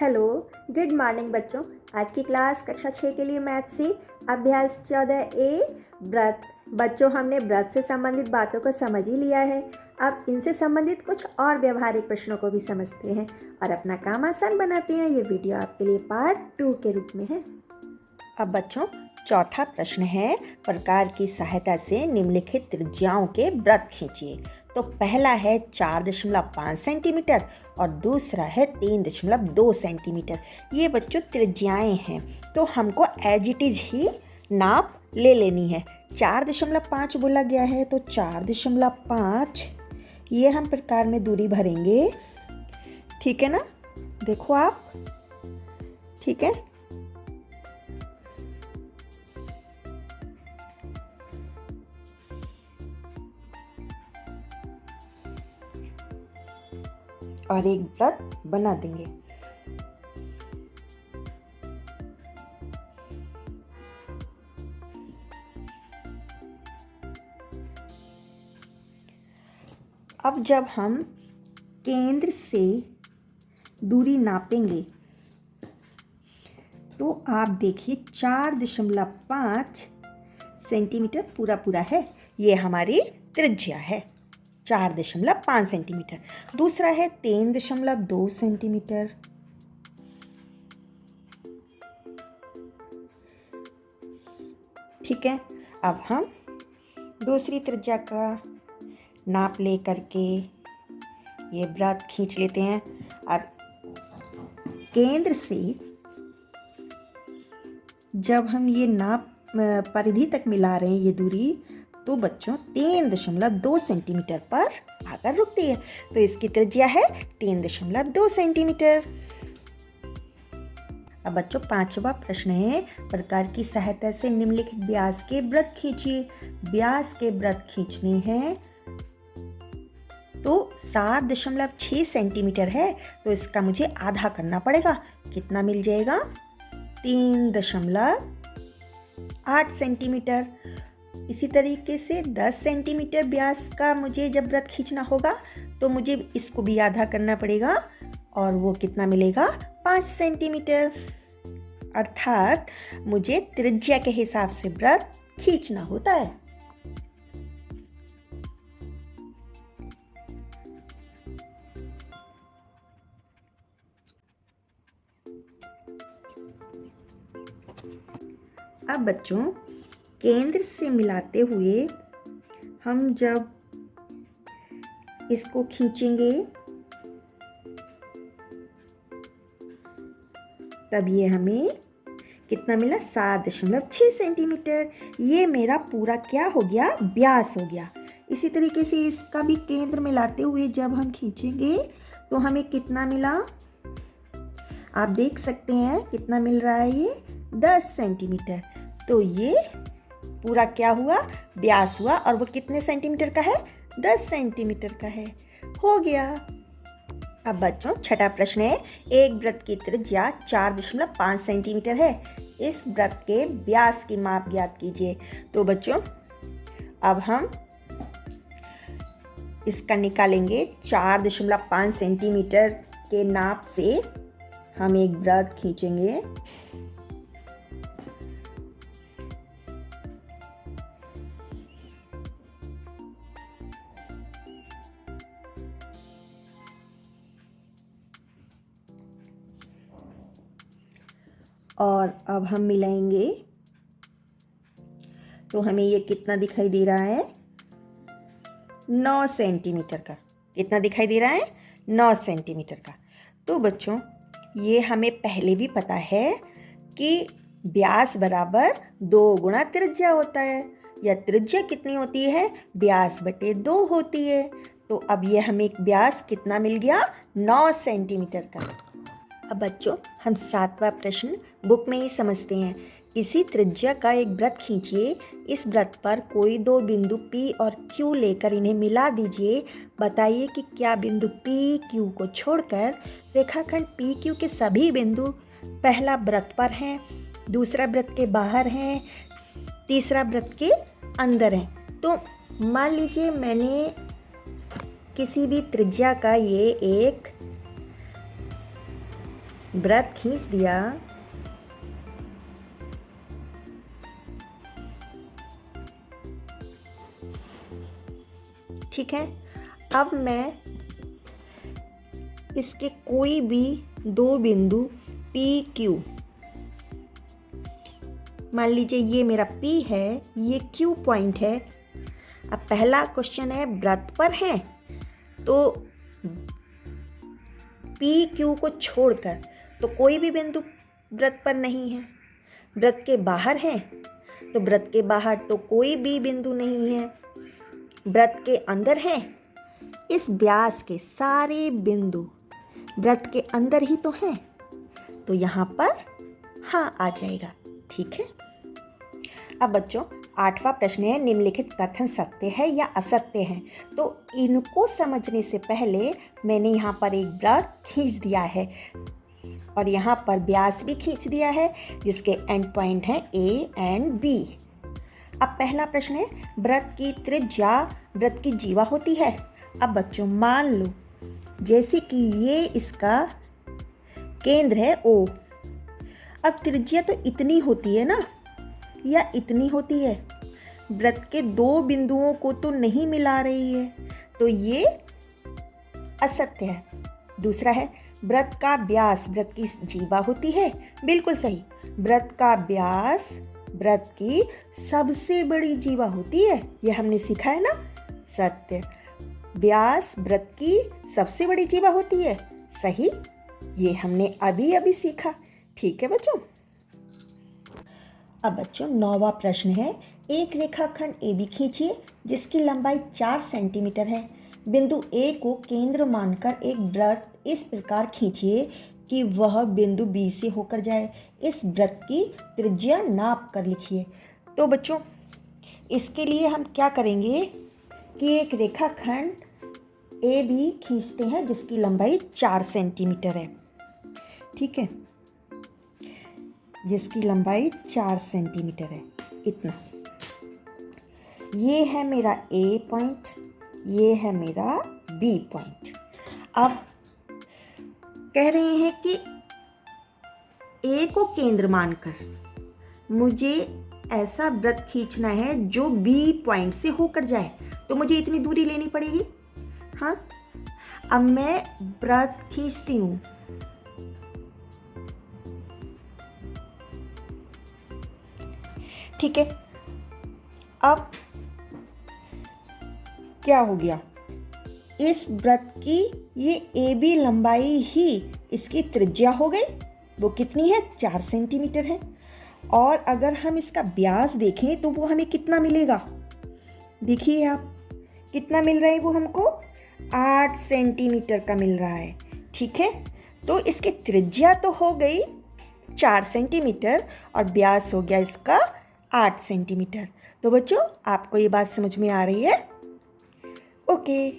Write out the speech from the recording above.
Hello, good morning बच्चों। आज की क्लास कक्षा 6 के लिए मैथ से अभ्यास 14A व्रत। बच्चों, हमने व्रत से संबंधित बातों को समझ ही लिया है। अब इनसे संबंधित कुछ और व्यवहारिक प्रश्नों को भी समझते हैं और अपना काम आसान बनाते हैं। ये वीडियो आपके लिए पार्ट 2 के रूप में है। अब बच्चों, चौथा प्रश्न है, प्रकार की सहायता से निम्नलिखित त्रिज्याओं के व्रत खींचिए। तो पहला है 4.5 सेंटीमीटर और दूसरा है 3.2 सेंटीमीटर। ये बच्चों त्रिज्याएं हैं, तो हमको एज इट इज ही नाप ले लेनी है। 4.5 बोला गया है, तो 4.5 ये हम प्रकार में दूरी भरेंगे। ठीक है ना? देखो आप, ठीक है। और एक व्रत बना देंगे। अब जब हम केंद्र से दूरी नापेंगे तो आप देखिए 4.5 सेंटीमीटर पूरा है। ये हमारी त्रिज्या है 4.5 सेंटीमीटर। दूसरा है 3.2 सेंटीमीटर। ठीक है। अब हम दूसरी त्रिज्या का नाप ले करके ये व्रत खींच लेते हैं। अब केंद्र से जब हम ये नाप परिधि तक मिला रहे हैं ये दूरी, तो बच्चों 3.2 सेंटीमीटर पर आकर रुकती है। तो इसकी त्रिज्या है 3.2 सेंटीमीटर। अब बच्चों, पांचवा प्रश्न है, प्रकार की सहायता से निम्नलिखित व्यास के व्रत खींचिए। व्यास के व्रत खींचने हैं तो 7.6 सेंटीमीटर है, तो इसका मुझे आधा करना पड़ेगा। कितना मिल जाएगा? 3.8 सेंटीमीटर। इसी तरीके से 10 सेंटीमीटर व्यास का मुझे जब व्रत खींचना होगा तो मुझे इसको भी आधा करना पड़ेगा, और वो कितना मिलेगा? 5 सेंटीमीटर। अर्थात मुझे त्रिज्या के हिसाब से व्रत खींचना होता है। अब बच्चों, केंद्र से मिलाते हुए हम जब इसको खींचेंगे तब ये हमें कितना मिला? 7.6 सेंटीमीटर। ये मेरा पूरा क्या हो गया? व्यास हो गया। इसी तरीके से इसका भी केंद्र मिलाते हुए जब हम खींचेंगे तो हमें कितना मिला? आप देख सकते हैं कितना मिल रहा है ये? 10 सेंटीमीटर। तो ये पूरा क्या हुआ? व्यास हुआ, और वो कितने सेंटीमीटर का है? 10 सेंटीमीटर का है। हो गया। अब बच्चों, छठा प्रश्न है, एक व्रत की त्रिज्या 4.5 सेंटीमीटर है। इस व्रत के व्यास की माप ज्ञात कीजिए। तो बच्चों, अब हम इसका निकालेंगे। 4.5 सेंटीमीटर के नाप से हम एक व्रत खींचेंगे। और अब हम मिलाएंगे तो हमें ये कितना दिखाई दे रहा है? 9 सेंटीमीटर का। कितना दिखाई दे रहा है? 9 सेंटीमीटर का। तो बच्चों, ये हमें पहले भी पता है कि व्यास बराबर 2 गुणा त्रिज्या होता है, या त्रिज्या कितनी होती है? व्यास बटे 2 होती है। तो अब ये हमें व्यास कितना मिल गया? 9 सेंटीमीटर का। अब बच्चों, हम 7वां प्रश्न बुक में ही समझते हैं। इसी त्रिज्या का एक व्रत खींचिए। इस व्रत पर कोई 2 बिंदु P और Q लेकर इन्हें मिला दीजिए। बताइए कि क्या बिंदु P Q को छोड़कर रेखाखंड PQ के सभी बिंदु पहला व्रत पर हैं, दूसरा व्रत के बाहर हैं, तीसरा व्रत के अंदर हैं। तो मान लीजिए मैंने किसी भी त्रिज्या का ये एक वृत्त खींच दिया। ठीक है, अब मैं इसके कोई भी दो बिंदु P Q, मान लीजिए ये मेरा P है, ये Q पॉइंट है। अब पहला क्वेश्चन है वृत्त पर है, तो P Q को छोड़कर तो कोई भी बिंदु वृत्त पर नहीं है। वृत्त के बाहर है, तो वृत्त के बाहर तो कोई भी बिंदु नहीं है। वृत्त के अंदर है, इस व्यास के सारे बिंदु वृत्त के अंदर ही तो हैं, तो यहाँ पर हाँ आ जाएगा। ठीक है, अब बच्चों 8वां प्रश्न है, निम्नलिखित कथन सत्य है या असत्य है। तो इनको समझने से पहले मैंने यहाँ पर एक वृत्त खींच दिया है और यहाँ पर व्यास भी खींच दिया है, जिसके एंड पॉइंट हैं A एंड B। अब पहला प्रश्न है, वृत्त की त्रिज्या वृत्त की जीवा होती है। अब बच्चों मान लो जैसे कि ये इसका केंद्र है O, अब त्रिज्या तो इतनी होती है ना, या इतनी होती है। वृत्त के दो बिंदुओं को तो नहीं मिला रही है, तो ये असत्य है। दूसरा है, वृत्त का व्यास वृत्त की जीवा होती है। बिल्कुल सही, वृत्त का व्यास वृत्त की सबसे बड़ी जीवा होती है, यह हमने सीखा है ना। सत्य, व्यास वृत्त की सबसे बड़ी जीवा होती है। सही, ये हमने अभी अभी सीखा। ठीक है बच्चों। अब बच्चों 9वां प्रश्न है, एक रेखाखंड AB खींचिए जिसकी लंबाई 4 सेंटीमीटर है। बिंदु A को केंद्र मानकर एक वृत्त इस प्रकार खींचिए कि वह बिंदु B से होकर जाए। इस वृत्त की त्रिज्या नाप कर लिखिए। तो बच्चों इसके लिए हम क्या करेंगे कि एक रेखाखंड AB खींचते हैं जिसकी लंबाई 4 सेंटीमीटर है। ठीक है, जिसकी लंबाई 4 सेंटीमीटर है, इतना। ये है मेरा A पॉइंट, ये है मेरा B पॉइंट। अब कह रहे हैं कि A को केंद्र मानकर मुझे ऐसा वृत्त खींचना है जो B पॉइंट से होकर जाए, तो मुझे इतनी दूरी लेनी पड़ेगी। हाँ, अब मैं वृत्त खींचती हूँ। ठीक है, अब क्या हो गया, इस वृत्त की ये AB लंबाई ही इसकी त्रिज्या हो गई। वो कितनी है, 4 सेंटीमीटर है। और अगर हम इसका व्यास देखें तो वो हमें कितना मिलेगा, देखिए आप कितना मिल रहा है, वो हमको 8 सेंटीमीटर का मिल रहा है। ठीक है, तो इसकी त्रिज्या तो हो गई 4 सेंटीमीटर और व्यास हो गया इसका 8 सेंटीमीटर। तो बच्चों आपको ये बात समझ में आ रही है? ओके।